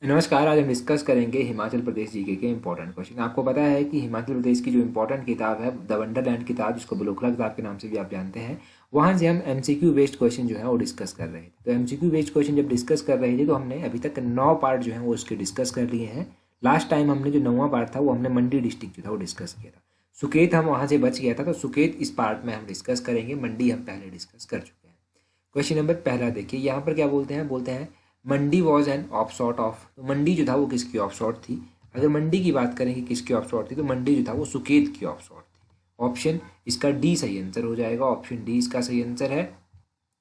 नमस्कार। आज हम डिस्कस करेंगे हिमाचल प्रदेश जीके के इंपॉर्टेंट क्वेश्चन। आपको पता है कि हिमाचल प्रदेश की जो इंपॉर्टेंट किताब है द वंडरलैंड किताब, जिसको बलोखला किताब के नाम से भी आप जानते हैं, वहाँ से हम एमसीक्यू बेस्ड क्वेश्चन जो है वो डिस्कस कर रहे थे। तो एमसीक्यू बेस्ड क्वेश्चन जब डिस्कस कर रहे थे तो हमने अभी तक 9 पार्ट जो है वो उसके डिस्कस कर लिए हैं। लास्ट टाइम हमने जो 9वां पार्ट था वो हमने मंडी डिस्ट्रिक्ट जो था वो डिस्कस किया था। सुकेत हम वहाँ से बच गया था, तो सुकेत इस पार्ट में हम डिस्कस करेंगे। मंडी हम पहले डिस्कस कर चुके हैं। क्वेश्चन नंबर पहला देखिए, यहाँ पर क्या बोलते हैं मंडी वॉज एन ऑफशॉट ऑफ। तो मंडी जो था वो किसकी ऑफशॉट थी? अगर मंडी की बात करें कि किसकी ऑफशॉट थी, तो मंडी जो था वो सुकेत की ऑफशॉट थी। ऑप्शन इसका डी सही आंसर हो जाएगा। ऑप्शन डी इसका सही आंसर है।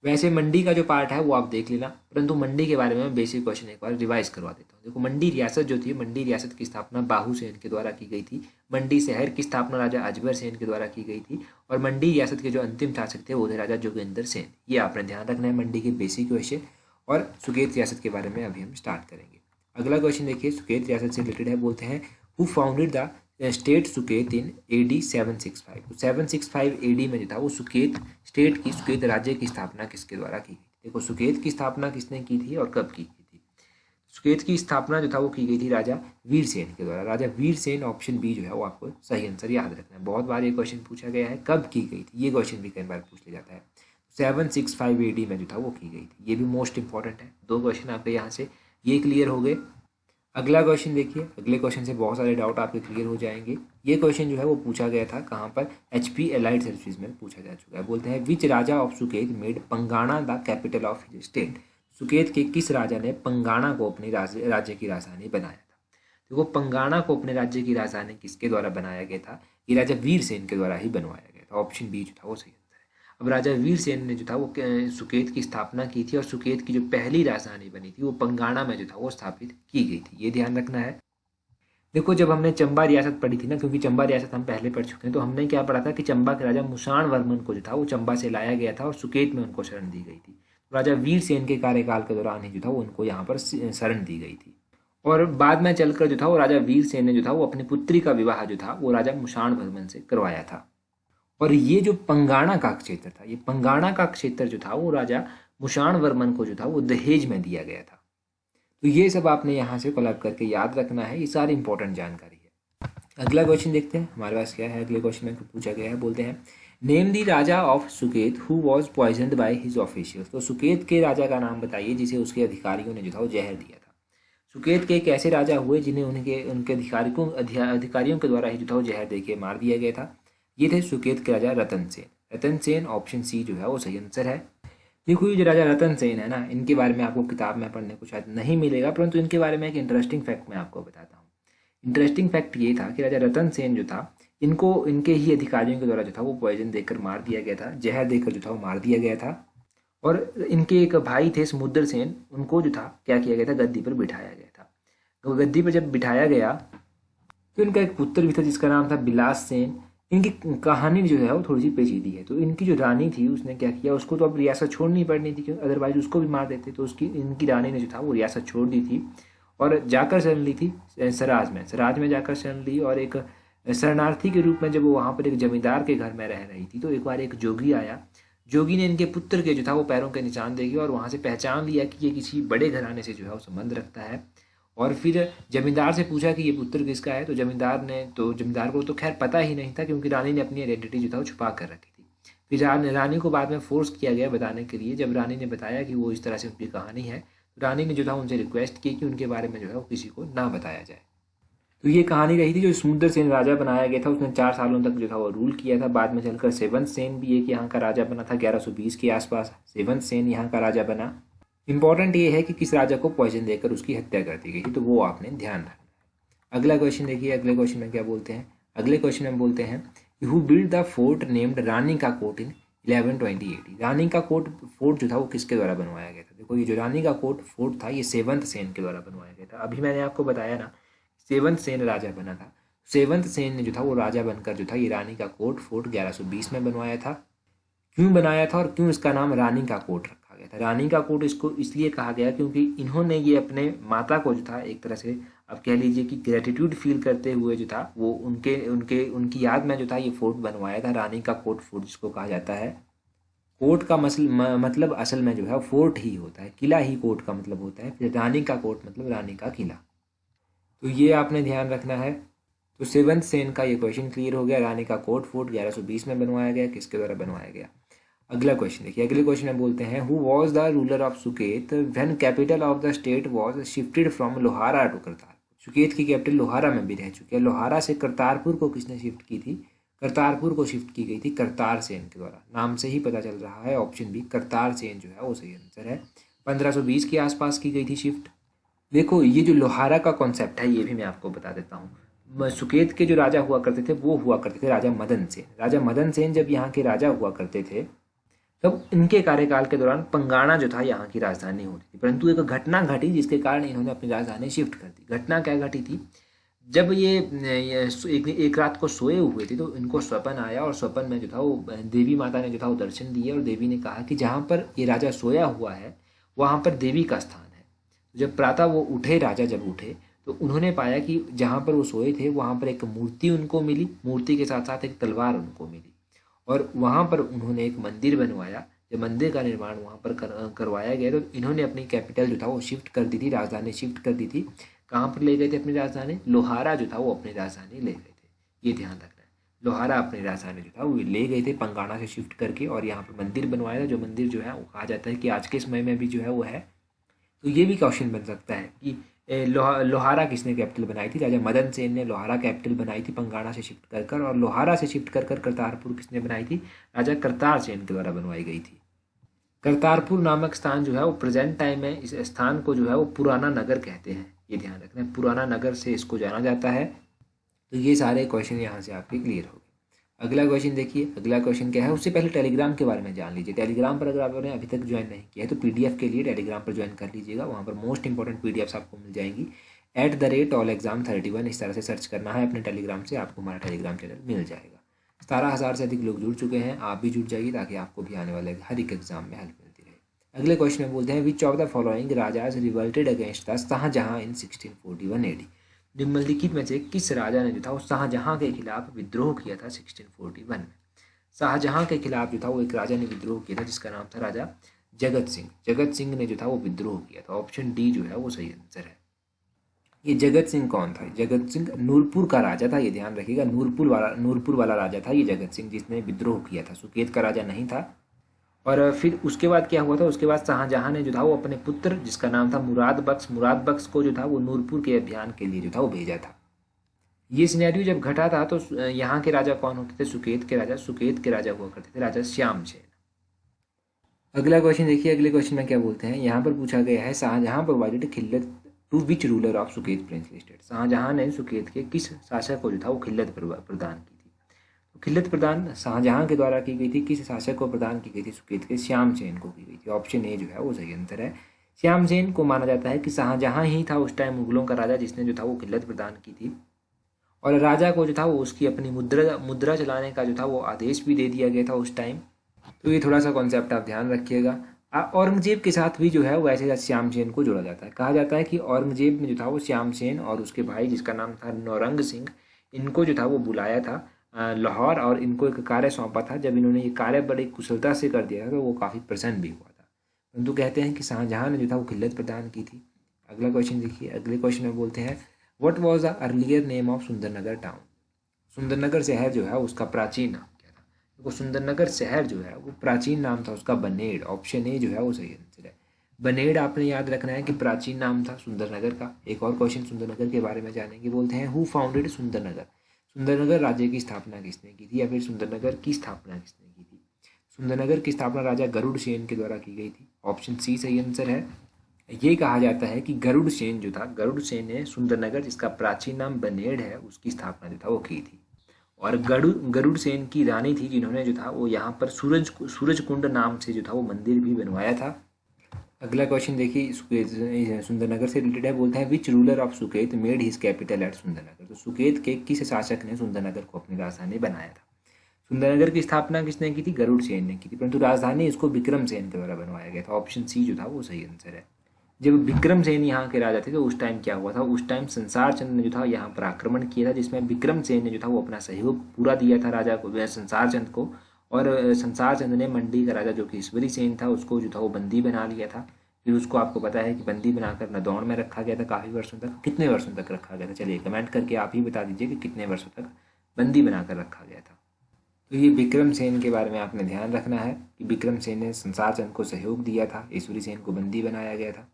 वैसे मंडी का जो पार्ट है वो आप देख लेना, परंतु मंडी के बारे में मैं बेसिक क्वेश्चन एक बार रिवाइज करवा देता हूँ। देखो, मंडी रियासत जो थी, मंडी रियासत की स्थापना बाहू सेन के द्वारा की गई थी। मंडी शहर की स्थापना राजा अजबर सेन के द्वारा की गई थी। और मंडी रियासत के जो अंतिम शासक थे वो थे राजा जोगेंद्र सेन। ये आपने ध्यान रखना है मंडी के बेसिक क्वेश्चन। और सुकेत रियासत के बारे में अभी हम स्टार्ट करेंगे। अगला क्वेश्चन देखिए, सुकेत रियासत से रिलेटेड है। बोलते हैं who founded the state Suket in AD 765। तो 765 AD में जो था वो सुकेत स्टेट की, सुकेत राज्य की स्थापना किसके द्वारा की गई थी? देखो, सुकेत की स्थापना किसने की थी और कब की गई थी? सुकेत की स्थापना जो था वो की गई थी राजा वीरसेन के द्वारा। राजा वीरसेन, ऑप्शन बी जो है वो आपको सही आंसर याद रखना है। बहुत बार ये क्वेश्चन पूछा गया है, कब की गई थी, ये क्वेश्चन भी कई बार पूछ लिया जाता है। 765 AD में जो था वो की गई थी। ये भी मोस्ट इंपॉर्टेंट है। 2 क्वेश्चन आपके यहाँ से ये क्लियर हो गए। अगला क्वेश्चन देखिए, अगले क्वेश्चन से बहुत सारे डाउट आपके क्लियर हो जाएंगे। ये क्वेश्चन जो है वो पूछा गया था कहाँ पर? HP एलाइड सर्विसेज में पूछा जा चुका है। बोलते हैं which raja of Suket made Pangana the capital of his state. Suket के किस राजा ने पंगाणा को अपनी राज्य की राजधानी बनाया था? देखो, पंगाणा को अपने राज्य की राजधानी किसके द्वारा बनाया गया था? ये राजा वीरसेन के द्वारा ही बनवाया गया था। ऑप्शन बी जो था वो सही आंसर है। अब राजा वीरसेन ने जो था वो सुकेत की स्थापना की थी, और सुकेत की जो पहली राजधानी बनी थी वो पंगाणा में जो था वो स्थापित की गई थी। ये ध्यान रखना है। देखो, जब हमने चंबा रियासत पढ़ी थी ना, क्योंकि चंबा रियासत हम पहले पढ़ चुके हैं, तो हमने क्या पढ़ा था कि चंबा के राजा मुषाण वर्मन को जो था वो चंबा से लाया गया था और सुकेत में उनको शरण दी गई थी। राजा वीरसेन के कार्यकाल के दौरान ही जो था वो उनको यहाँ पर शरण दी गई थी। और बाद में चलकर जो था वो राजा वीरसेन ने जो था वो अपनी पुत्री का विवाह जो था वो राजा मुषाण वर्मन से करवाया था। और ये जो पंगाणा का क्षेत्र था, ये पंगाणा का क्षेत्र जो था वो राजा मुषाण वर्मन को जो था वो दहेज में दिया गया था। तो ये सब आपने यहाँ से कोलैब करके याद रखना है। ये सारी इंपॉर्टेंट जानकारी है। अगला क्वेश्चन देखते हैं हमारे पास क्या है। अगले क्वेश्चन में पूछा गया है, बोलते हैं name the raja of Suket who was poisoned by his officials. तो सुकेत के राजा का नाम बताइए जिसे उसके अधिकारियों ने जो था वो जहर दिया था। सुकेत के एक ऐसे राजा हुए जिन्हें उनके अधिकारियों के द्वारा ही जो था वो जहर देके मार दिया गया था। ये थे सुकेत के राजा रतन सेन। रतन सेन, ऑप्शन सी जो है वो सही आंसर है। देखो, ये जो राजा रतन सेन है ना, इनके बारे में आपको किताब में पढ़ने को शायद नहीं मिलेगा, परंतु इनके बारे में एक इंटरेस्टिंग फैक्ट मैं आपको बताता हूँ। इंटरेस्टिंग फैक्ट ये था कि राजा रतन सेन जो था, इनको इनके ही अधिकारियों के द्वारा जो था वो पॉइजन देकर मार दिया गया था, जहर देकर जो था वो मार दिया गया था। और इनके एक भाई थे समुद्र सेन, उनको जो था क्या किया गया था, गद्दी पर बिठाया गया था। तो गद्दी पर जब बिठाया गया तो इनका एक पुत्र भी था जिसका नाम था बिलास सेन। इनकी कहानी जो है वो थोड़ी सी पेचीदी है। तो इनकी जो रानी थी उसने क्या किया, उसको तो अब रियासत छोड़नी पड़नी थी क्योंकि अदरवाइज उसको भी मार देते। तो उसकी इनकी रानी ने जो था वो रियासत छोड़ दी थी और जाकर शरण ली थी सराज में। सराज में जाकर शरण ली और एक शरणार्थी के रूप में जब वो वहाँ पर एक जमींदार के घर में रह रही थी तो एक बार एक जोगी आया। जोगी ने इनके पुत्र के जो था वो पैरों के निशान देखे और वहाँ से पहचान लिया कि ये किसी बड़े घराने से जो है वो संबंध रखता है। और फिर जमींदार से पूछा कि ये पुत्र किसका है, तो जमींदार को तो खैर पता ही नहीं था क्योंकि रानी ने अपनी आइडेंटिटी जो था वो छुपा कर रखी थी। फिर रानी को बाद में फोर्स किया गया बताने के लिए। जब रानी ने बताया कि वो इस तरह से उनकी कहानी है, तो रानी ने जो था उनसे रिक्वेस्ट की कि उनके बारे में जो है वो किसी को ना बताया जाए। तो ये कहानी रही थी। जो समुद्र सेन राजा बनाया गया था उसने 4 सालों तक जो था वो रूल किया था। बाद में चलकर सेवंत सेन भी एक यहाँ का राजा बना था। 1120 के आसपास सेवंत सेन यहाँ का राजा बना। इंपॉर्टेंट ये है कि किस राजा को पॉइजन देकर उसकी हत्या कर दी गई, तो वो आपने ध्यान रखना है। अगला क्वेश्चन देखिए, अगले क्वेश्चन में क्या बोलते हैं। अगले क्वेश्चन में बोलते हैं who build the fort named Rani ka Kot in 1120 AD। Rani ka coat fort जो था वो किसके द्वारा बनवाया गया था? देखो, ये जो रानी का कोट फोर्ट था ये सेवंत सेन के द्वारा बनवाया गया था। अभी मैंने आपको बताया ना, सेवंत सेन राजा बना था। सेवंत सेन ने जो था वो राजा बनकर जो था ये रानी का कोट फोर्ट 1120 में बनवाया था। क्यों बनाया था और क्यों इसका नाम रानी का कोट रखा गया था? रानी का कोट इसको इसलिए कहा गया क्योंकि इन्होंने ये अपने माता को जो था एक तरह से अब कह लीजिए कि ग्रेटिट्यूड फील करते हुए जो था वो उनकी याद में जो था ये फोर्ट बनवाया था, रानी का कोट फोर्ट जिसको कहा जाता है। कोट का मतलब असल में जो है फोर्ट ही होता है, किला ही कोट का मतलब होता है, फिर रानी का कोट मतलब रानी का किला। तो ये आपने ध्यान रखना है। तो सेवंथ सेन का ये क्वेश्चन क्लियर हो गया। रानी का कोट फोर्ट 1120 में बनवाया गया, किसके द्वारा बनवाया गया। अगला क्वेश्चन देखिए, अगले क्वेश्चन में बोलते हैं who was the ruler of Suket when capital of the state was shifted from Lohara to Kartarpur. Suket की कैपिटल लोहारा में भी रह चुकी है। लोहारा से करतारपुर को किसने शिफ्ट की थी, करतारपुर को शिफ्ट की गई थी करतार सेन के द्वारा। नाम से ही पता चल रहा है, ऑप्शन बी करतार सेन जो है वो सही आंसर है। 1520 के आसपास की गई थी शिफ्ट। देखो ये जो लोहारा का कॉन्सेप्ट है ये भी मैं आपको बता देता हूँ। सुकेत के जो राजा हुआ करते थे वो हुआ करते थे राजा मदन सेन। राजा मदन सेन जब यहाँ के राजा हुआ करते थे तब इनके कार्यकाल के दौरान पंगाणा जो था यहाँ की राजधानी होती थी, परंतु एक घटना घटी जिसके कारण इन्होंने अपनी राजधानी शिफ्ट कर दी। घटना क्या घटी थी, जब ये एक रात को सोए हुए थे तो इनको स्वप्न आया और स्वप्न में जो था वो देवी माता ने जो था वो दर्शन दिए और देवी ने कहा कि जहाँ पर ये राजा सोया हुआ है वहाँ पर देवी का स्थान है। जब प्रातः वो उठे, राजा जब उठे तो उन्होंने पाया कि जहाँ पर वो सोए थे वहाँ पर एक मूर्ति उनको मिली, मूर्ति के साथ साथ एक तलवार उनको मिली और वहाँ पर उन्होंने एक मंदिर बनवाया। जब मंदिर का निर्माण वहाँ पर करवाया गया तो इन्होंने अपनी कैपिटल जो था वो शिफ्ट कर दी थी, राजधानी शिफ्ट कर दी थी। कहाँ पर ले गए थे अपनी राजधानी, लोहारा जो था वो अपनी राजधानी ले गए थे, ये ध्यान रखना है। लोहारा अपनी राजधानी जो था वो ले गए थे पंगाणा से शिफ्ट करके और यहाँ पर मंदिर बनवाया था, जो मंदिर जो है वो कहा जाता है कि आज के समय में भी जो है वो है। तो ये भी क्वेश्चन बन सकता है कि लोहारा किसने कैपिटल बनाई थी, राजा मदन सेन ने लोहारा कैपिटल बनाई थी पंगाणा से शिफ्ट कर कर, और लोहारा से शिफ्ट कर कर करतारपुर किसने बनाई थी, राजा करतार सेन के द्वारा बनवाई गई थी। करतारपुर नामक स्थान जो है वो प्रेजेंट टाइम में इस स्थान को जो है वो पुराना नगर कहते हैं, ये ध्यान रखना है, पुराना नगर से इसको जाना जाता है। तो ये सारे क्वेश्चन यहाँ से आपके क्लियर हो गए। अगला क्वेश्चन देखिए, अगला क्वेश्चन क्या है, उससे पहले टेलीग्राम के बारे में जान लीजिए। टेलीग्राम पर अगर आपने अभी तक ज्वाइन नहीं किया है तो पीडीएफ के लिए टेलीग्राम पर ज्वाइन कर लीजिएगा, वहाँ पर मोस्ट इंपॉर्टेंट पीडीएफ्स आपको मिल जाएंगी। @allexam31 इस तरह से सर्च करना है अपने टेलीग्राम से, आपको हमारा टेलीग्राम चैनल मिल जाएगा। 17,000 से अधिक लोग जुड़ चुके हैं, आप भी जुड़ जाइए ताकि आपको भी आने वाले हर एक एग्जाम में हेल्प मिलती रहे। अगले क्वेश्चन में बोलते हैं which of the following rajas revolted against the Shahjahan in 1641 AD। निम्नलिखित में से किस राजा ने जो था वो शाहजहां के खिलाफ विद्रोह किया था 1641 में। शाहजहां के खिलाफ जो था वो एक राजा ने विद्रोह किया था जिसका नाम था राजा जगत सिंह। जगत सिंह ने जो था वो विद्रोह किया था, ऑप्शन डी जो है वो सही आंसर है। ये जगत सिंह कौन था, जगत सिंह नूरपुर का राजा था, ये ध्यान रखिएगा, नूरपुर वाला राजा था ये जगत सिंह, जिसने विद्रोह किया था, सुकेत का राजा नहीं था। और फिर उसके बाद क्या हुआ था, उसके बाद शाहजहां ने जो था वो अपने पुत्र जिसका नाम था मुराद बख्श को जो था वो नूरपुर के अभियान के लिए जो था वो भेजा था। ये सिनेरियो जब घटा था तो यहाँ के राजा कौन होते थे, सुकेत के राजा हुआ करते थे राजा श्याम सेन। अगला क्वेश्चन देखिए, अगले क्वेश्चन में क्या बोलते हैं, यहाँ पर पूछा गया है Shahjahan provided khilat to which ruler of Suket princely state. Shahjahan ने सुकेत के किस शासक को जो था वो खिल्लत प्रदान की थी। तो खिल्लत प्रदान शाहजहां के द्वारा की गई थी, किस शासक को प्रदान की गई थी, सुकेत के श्याम सेन को की गई थी, ऑप्शन ए जो है वो सही आंसर है। श्याम सेन को माना जाता है कि शाहजहां ही था उस टाइम मुगलों का राजा जिसने जो था वो खिल्लत प्रदान की थी, और राजा को जो था वो उसकी अपनी मुद्रा चलाने का जो था वो आदेश भी दे दिया गया था उस टाइम। तो ये थोड़ा सा कॉन्सेप्ट आप ध्यान रखिएगा। औरंगजेब के साथ भी जो है वो ऐसे श्याम सेन को जोड़ा जाता है। कहा जाता है कि औरंगजेब ने जो था वो श्याम सेन और उसके भाई जिसका नाम था नौरंग सिंह, इनको जो था वो बुलाया था लाहौर और इनको एक कार्य सौंपा था। जब इन्होंने ये कार्य बड़ी कुशलता से कर दिया था तो वो काफ़ी प्रसन्न भी हुआ था। परंतु कहते हैं कि शाहजहां ने जो था वो खिल्लत प्रदान की थी। अगला क्वेश्चन देखिए, अगले क्वेश्चन में बोलते हैं what was the earlier name of Sundarnagar town. Sundarnagar शहर जो है उसका प्राचीन नाम क्या था। देखो सुंदरनगर शहर जो है वो प्राचीन नाम था उसका बनेड़, ऑप्शन ए जो है वो सही आंसर है। बनेड़ आपने याद रखना है कि प्राचीन नाम था सुंदरनगर का। एक और क्वेश्चन सुंदरनगर के बारे में जानेंगे, बोलते हैं हु फाउंडेड सुंदरनगर। सुंदरनगर राज्य की स्थापना किसने की थी, या फिर सुंदरनगर की स्थापना किसने की थी। सुंदरनगर की स्थापना राजा गरुड़ सेन के द्वारा की गई थी, ऑप्शन सी सही आंसर है। ये कहा जाता है कि गरुड़ सेन जो था, गरुड़ सेन ने सुंदरनगर जिसका प्राचीन नाम बनेड़ है उसकी स्थापना जो था वो की थी। और गरुड़ सेन की रानी थी जिन्होंने जो था वो यहाँ पर सूरज कुंड नाम से जो था वो मंदिर भी बनवाया था। अगला क्वेश्चन देखिए, सुंदरनगर से रिलेटेड है, बोलते हैं which ruler of Suket made his capital at Sundarnagar. तो सुकेत के किस शासक ने सुंदरनगर को अपनी राजधानी बनाया था। सुंदरनगर की स्थापना किसने की थी, गरुड़ सेन ने की थी, परंतु राजधानी इसको विक्रम सेन के द्वारा बनवाया गया था, ऑप्शन सी जो था वो सही आंसर है। जब विक्रम सेन यहाँ के राजा थे तो उस टाइम क्या हुआ था, उस टाइम संसार चंद ने जो था यहाँ पर आक्रमण किया था, जिसमें विक्रम सेन ने जो था वो अपना सहयोग पूरा दिया था राजा को, संसार चंद को, और संसार चंद ने मंडी का राजा जो कि ईश्वरी सेन था उसको जो था वो बंदी बना लिया था। फिर उसको आपको पता है कि बंदी बनाकर नदौड़ में रखा गया था काफ़ी वर्षों तक। कितने वर्षों तक रखा गया था, चलिए कमेंट करके आप ही बता दीजिए कि कितने वर्षों तक बंदी बनाकर रखा गया था। तो ये विक्रम सेन के बारे में आपने ध्यान रखना है कि विक्रम सेन ने संसार चंद को सहयोग दिया था, ईश्वरी सेन को बंदी बनाया गया था।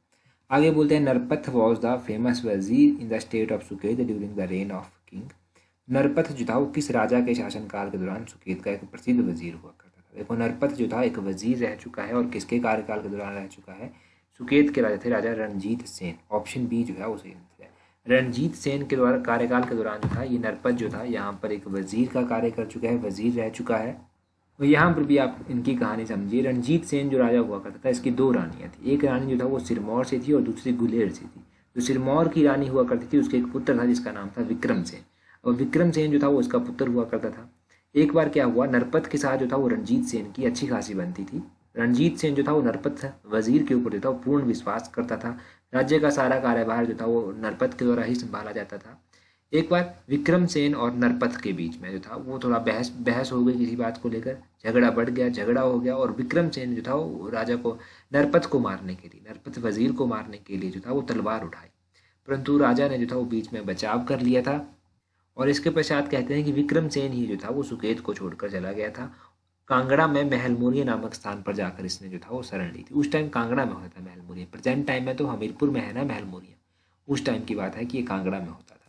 आगे बोलते हैं नरपथ was the famous wazir in the state of Suket during the reign of king. Narpath जो था वो किस राजा के शासनकाल के दौरान सुकेत का एक प्रसिद्ध वजीर हुआ करता था। देखो नरपथ जो था एक वजीर रह चुका है और किसके कार्यकाल के दौरान रह चुका है, सुकेत के राजा थे राजा रणजीत सेन। ऑप्शन बी जो है वो सही आंसर है। रणजीत सेन के द्वारा कार्यकाल के दौरान जो था ये नरपत जो था यहाँ पर एक वजीर का कार्य कर चुका है, वजीर रह चुका है। तो यहाँ पर भी आप इनकी कहानी समझिए। रणजीत सेन जो राजा हुआ करता था इसकी दो रानियाँ थी। एक रानी जो था वो सिरमौर से थी और दूसरी गुलेर से थी। जो सिरमौर की रानी हुआ करती थी उसके एक पुत्र था जिसका नाम था विक्रम सेन, और विक्रम सेन जो था वो उसका पुत्र हुआ करता था। एक बार क्या हुआ, नरपत के साथ जो था वो रणजीत सेन की अच्छी खासी बनती थी। रणजीत सेन जो था वो नरपत वजीर के ऊपर जो था वो पूर्ण विश्वास करता था। राज्य का सारा कार्यभार जो था वो नरपत के द्वारा ही संभाला जाता था। एक बार विक्रम सेन और नरपत के बीच में जो था वो थोड़ा बहस हो गई किसी बात को लेकर, झगड़ा बढ़ गया, झगड़ा हो गया और विक्रम सेन जो था वो राजा को नरपत को मारने के लिए, नरपत वजीर को मारने के लिए जो था वो तलवार उठाई, परंतु राजा ने जो था वो बीच में बचाव कर लिया था। और इसके पश्चात कहते हैं कि विक्रम सेन ही जो था वो सुकेत को छोड़कर चला गया था। कांगड़ा में महलमोरिया नामक स्थान पर जाकर इसने जो था वो शरण ली थी। उस टाइम कांगड़ा में होता था महलमोरिया, प्रेजेंट टाइम में तो हमीरपुर में है ना महलमोरिया। उस टाइम की बात है कि ये कांगड़ा में होता था।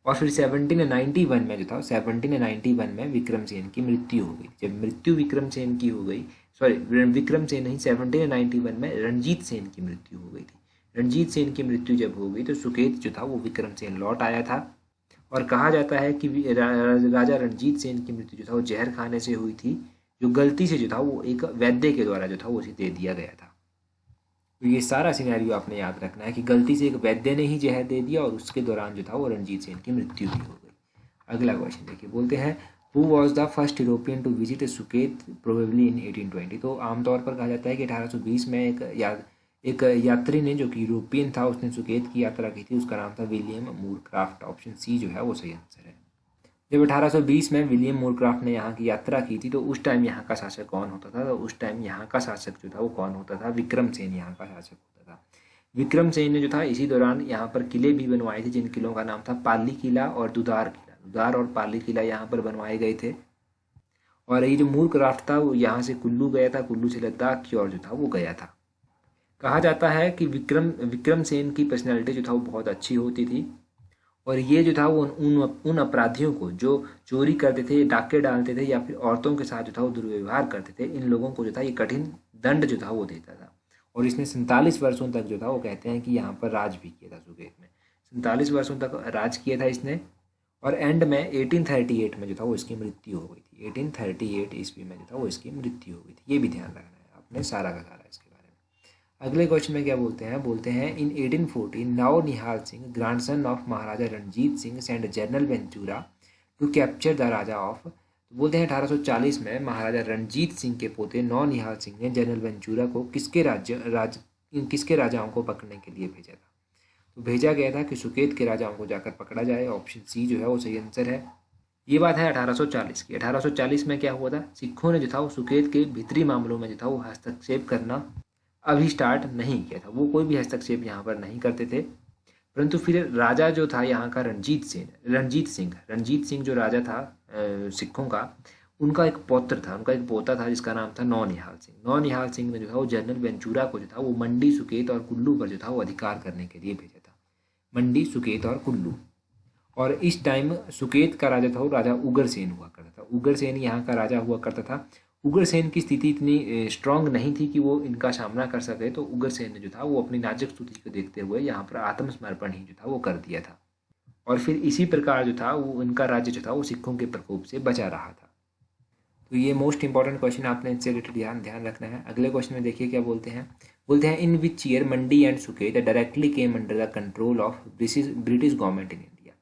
और फिर 1791 में जो था 1791 में विक्रम सेन की मृत्यु हो गई। जब मृत्यु विक्रम सेन की हो गई, सॉरी विक्रम सेन नहीं, 1791 में रणजीत सेन की मृत्यु हो गई थी। रणजीत सेन की मृत्यु जब हो गई तो सुकेत जो था वो विक्रम सेन लौट आया था। और कहा जाता है कि राजा रणजीत सेन की मृत्यु जो था वो जहर खाने से हुई थी, जो गलती से जो था वो एक वैद्य के द्वारा जो था वो उसे दे दिया गया था। तो ये सारा सिनेरियो आपने याद रखना है कि गलती से एक वैद्य ने ही जहर दे दिया और उसके दौरान जो था वो रणजीत सेन की मृत्यु भी हो गई। अगला क्वेश्चन देखिए, बोलते हैं who was the first European to visit Suket probably in 1820। तो आमतौर पर कहा जाता है कि 1820 में एक यात्री ने जो कि यूरोपियन था उसने सुकेत की यात्रा की थी, उसका नाम था विलियम मूरक्राफ्ट। ऑप्शन सी जो है वो सही आंसर है। जब 1820 में विलियम मूरक्राफ्ट ने यहाँ की यात्रा की थी तो उस टाइम यहाँ का शासक कौन होता था, तो उस टाइम यहाँ का शासक जो था वो कौन होता था, विक्रम सेन यहाँ का शासक होता था। विक्रम सेन ने जो था इसी दौरान यहाँ पर किले भी बनवाए थे, जिन किलों का नाम था पाली किला और दुदार किला। दुदार और पाली किला यहाँ पर बनवाए गए थे। और ये जो मूरक्राफ्ट था वो यहाँ से कुल्लू गया था, कुल्लू से लद्दाख की ओर जो था वो गया था। कहा जाता है कि विक्रम सेन की पर्सनैलिटी जो था वो बहुत अच्छी होती थी और ये जो था वो उन अपराधियों को जो चोरी करते थे, डाके डालते थे या फिर औरतों के साथ जो था वो दुर्व्यवहार करते थे, इन लोगों को जो था ये कठिन दंड जो था वो देता था। और इसने 47 वर्षों तक जो था वो कहते हैं कि यहाँ पर राज भी किया था सुकेत में। 47 वर्षों तक राज किया था इसने और एंड में 1838 में जो था वो इसकी मृत्यु हो गई थी। 1838 ईस्वी में जो था वो इसकी मृत्यु हो गई थी। ये भी ध्यान रखना है आपने सारा का सारा इसके बारे में। अगले क्वेश्चन में क्या बोलते हैं in 1814 now Nihal Singh grandson of Maharaja Ranjit Singh send general Ventura to capture the raja of. तो बोलते हैं 1840 में महाराजा रणजीत सिंह के पोते नौ निहाल सिंह ने जनरल वेंचुरा को किसके राजाओं को पकड़ने के लिए भेजा था। तो भेजा गया था कि सुकेत के राजाओं को जाकर पकड़ा जाए। ऑप्शन सी जो है वो सही आंसर है। ये बात है 1840 की। 1840 में क्या हुआ था, सिखों ने जो था वो सुकेत के भीतरी मामलों में जो था वो हस्तक्षेप करना अभी स्टार्ट नहीं किया था। वो कोई भी हस्तक्षेप यहाँ पर नहीं करते थे, परंतु फिर राजा जो था यहाँ का रणजीत सिंह जो राजा था सिखों का, उनका एक पौत्र था, उनका एक पोता था जिसका नाम था नौनिहाल सिंह। नौनिहाल सिंह ने जो था वो जनरल वेंचुरा को जो था वो मंडी, सुकेत और कुल्लू पर जो था वो अधिकार करने के लिए भेजा था। मंडी, सुकेत और कुल्लू। और इस टाइम सुकेत का राजा था वो राजा उग्रसेन हुआ करता था। उग्रसेन यहाँ का राजा हुआ करता था। उग्रसेन की स्थिति इतनी स्ट्रांग नहीं थी कि वो इनका सामना कर सके, तो उग्रसेन ने जो था वो अपनी नाजुक स्थिति को देखते हुए यहाँ पर आत्मसमर्पण ही जो था वो कर दिया था। और फिर इसी प्रकार जो था वो इनका राज्य जो था वो सिखों के प्रकोप से बचा रहा था। तो ये मोस्ट इंपॉर्टेंट क्वेश्चन आपने इससे रिलेटेड ध्यान रखना है। अगले क्वेश्चन में देखिए क्या बोलते हैं in which year Mandi and Suket directly came under the control of British government in India.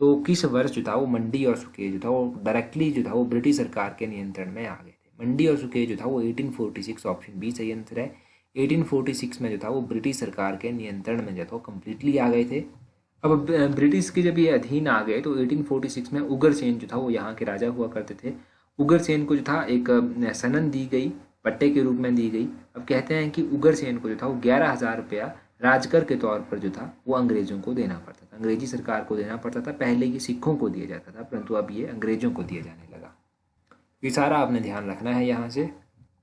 तो किस वर्ष जो था वो मंडी और सुकेत जो था वो डायरेक्टली जो था वो ब्रिटिश सरकार के नियंत्रण में आ गए थे। मंडी और सुकेत जो था वो 1846, ऑप्शन बी सही आंसर है। 1846 में जो था वो ब्रिटिश सरकार के नियंत्रण में जो था वो कम्प्लीटली आ गए थे। अब ब्रिटिश के जब ये अधीन आ गए तो 1846 में उग्रसेन जो था वो यहाँ के राजा हुआ करते थे उग्रसेन को जो था एक सनन दी गई, पट्टे के रूप में दी गई। अब कहते हैं कि उग्रसेन को जो था वो 11,000 रुपया राजकर के तौर पर जो था वो अंग्रेजों को देना पड़ता था, अंग्रेजी सरकार को देना पड़ता था। पहले ये सिखों को दिया जाता था, परंतु अब ये अंग्रेजों को दिया जाने लगा। ये सारा आपने ध्यान रखना है यहाँ से।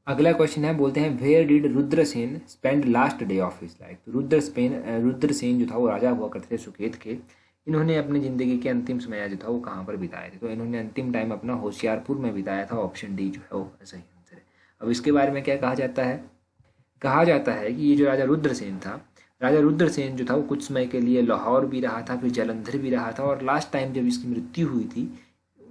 अगला क्वेश्चन है, बोलते हैं where did Rudrasen spend last day of his life. तो रुद्रसेन जो था वो राजा हुआ करते थे सुकेत के। इन्होंने अपनी ज़िंदगी के अंतिम समय जो था वो कहाँ पर बिताए थे? तो इन्होंने अंतिम टाइम अपना होशियारपुर में बिताया था। ऑप्शन डी जो है वो सही आंसर है। अब इसके बारे में क्या कहा जाता है? कहा जाता है कि ये जो राजा रुद्रसेन था, राजा रुद्रसेन जो था वो कुछ समय के लिए लाहौर भी रहा था, फिर जालंधर भी रहा था, और लास्ट टाइम जब इसकी मृत्यु हुई थी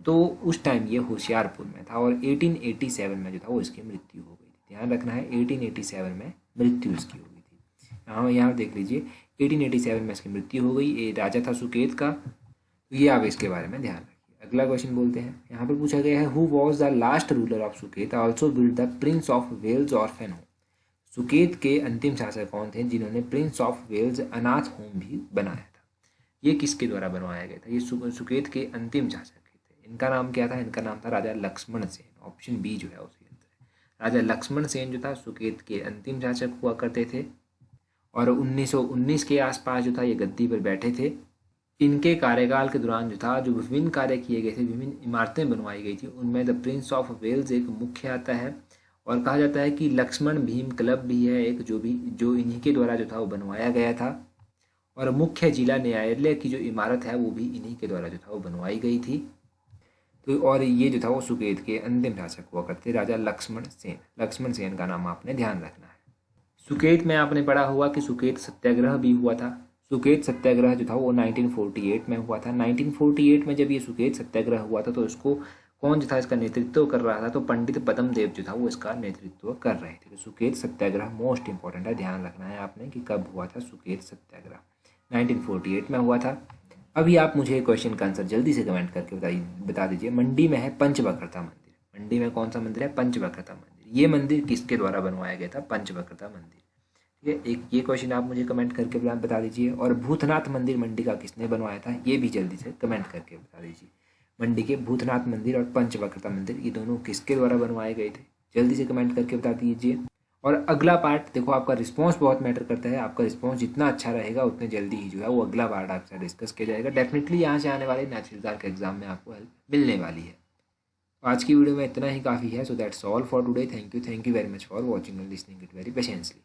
तो उस टाइम ये होशियारपुर में था, और 1887 में जो था वो इसकी मृत्यु हो गई थी। ध्यान रखना है, 1887 में मृत्यु इसकी हो गई थी। यहाँ देख लीजिए, 1887 में इसकी मृत्यु हो गई। ये राजा था सुकेत का। तो ये आप इसके बारे में ध्यान रखिए। अगला क्वेश्चन बोलते हैं, यहाँ पर पूछा गया है who was the last ruler of Suket also build the prince of Wales orphan home. Suket के अंतिम शासक कौन थे जिन्होंने प्रिंस ऑफ वेल्स अनाथ होम भी बनाया था? ये किसके द्वारा बनवाया गया था? ये सुकेत के अंतिम शासक थे। इनका नाम क्या था? इनका नाम था राजा लक्ष्मण सेन। ऑप्शन बी जो है उसके आंसर है। राजा लक्ष्मण सेन जो था सुकेत के अंतिम शासक हुआ करते थे, और 1919 के आसपास जो था ये गद्दी पर बैठे थे। इनके कार्यकाल के दौरान जो था जो विभिन्न कार्य किए गए थे, विभिन्न इमारतें बनवाई गई थी, उनमें द प्रिंस ऑफ वेल्स एक मुख्य आता है। और कहा जाता है कि लक्ष्मण भीम क्लब भी है एक, जो इन्हीं के द्वारा जो था वो बनवाया गया था। और मुख्य जिला न्यायालय की जो इमारत है वो भी इन्हीं के द्वारा जो था वो बनवाई गई थी। तो और ये जो था वो सुकेत के अंतिम शासक हुआ करते राजा लक्ष्मण सेन। लक्ष्मण सेन का नाम आपने ध्यान रखना है। सुकेत में आपने पढ़ा हुआ कि सुकेत सत्याग्रह भी हुआ था। सुकेत सत्याग्रह जो था वो 1948 में हुआ था। 1948 में जब ये सुकेत सत्याग्रह हुआ था तो इसको कौन जो था इसका नेतृत्व कर रहा था? तो पंडित पद्मदेव जो था वो इसका नेतृत्व कर रहे थे। तो सुकेत सत्याग्रह मोस्ट इंपॉर्टेंट है, ध्यान रखना है आपने कि कब हुआ था सुकेत सत्याग्रह। 1948 में हुआ था। अभी आप मुझे क्वेश्चन का आंसर जल्दी से कमेंट करके बता दीजिए। मंडी में है पंचवक्रता मंदिर। मंडी में कौन सा मंदिर है? पंचवक्रता मंदिर। ये मंदिर किसके द्वारा बनवाया गया था? पंचवक्रता मंदिर। ठीक है, एक ये क्वेश्चन आप मुझे कमेंट करके बता दीजिए। और भूतनाथ मंदिर मंडी का किसने बनवाया था? ये भी जल्दी से कमेंट करके बता दीजिए। मंडी के भूतनाथ मंदिर और पंचवक्रता मंदिर ये दोनों किसके द्वारा बनवाए गए थे? जल्दी से कमेंट करके बता दीजिए। और अगला पार्ट देखो, आपका रिस्पॉन्स बहुत मैटर करता है। आपका रिस्पॉन्स जितना अच्छा रहेगा उतने जल्दी ही जो है वो अगला पार्ट आपसे डिस्कस किया जाएगा। डेफिनेटली यहाँ से आने वाले नेचुरल के एग्जाम में आपको हेल्प मिलने वाली है। आज की वीडियो में इतना ही काफ़ी है। So that's all for today. Thank you very much for watching and listening it very patiently.